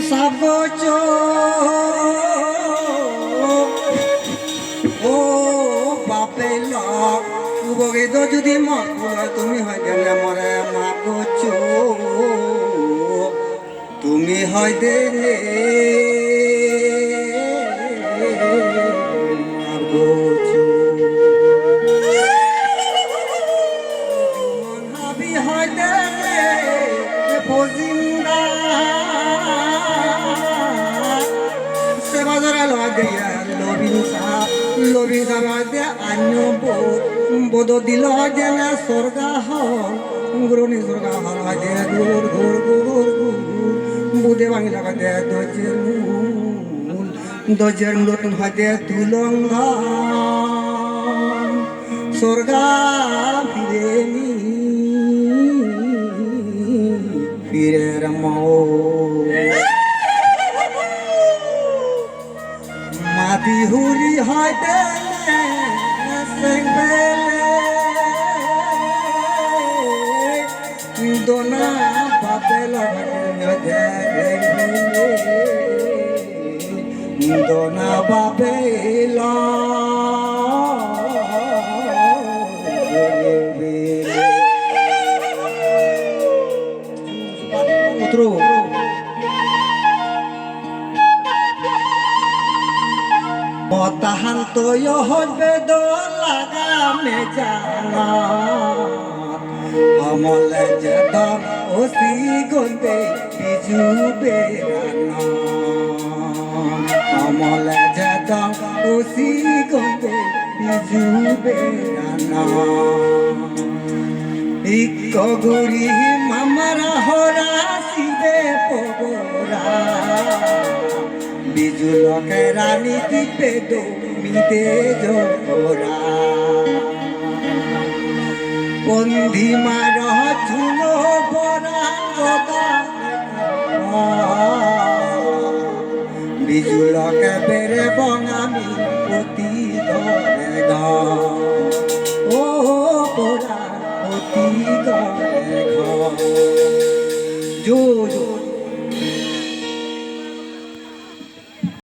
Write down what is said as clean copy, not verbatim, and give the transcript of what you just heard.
সাবচো ও বাপে লাগ বগে তো যদি মাকুলা তুমি হয় গেলে মরে মাগচো তুমি হয় দে মাগচো হাবি হয় দে পজিন্দা লবিন সামাজে আন্য বোধ দিল যেন স্বর্গা হরণী স্বর্গা হর দে গুর ঘুর গুর বুধে বাংলা দে দজের নতুন হাতে তুলঙ্গা স্বর্গা ফিরে ফিরে রমো মাটি হুরি হয় দোনা বাপেল দোনা বাপেল তাহান তো হবে লাগা মে জানা আমলে যেতাম ওসি গন্তে বিজু বেরানা আমলে যেতাম ওসি গন্তে বিজু বেরানা ইক গুরি মামারা হরা শিবে পগরা বিজু লোকে রানী দিতে দৌড়িতে জোরা বন্ধি মার ঝুলো বরা বিজু লোকে বেড়ে বঙামি প্রতি ধরে গা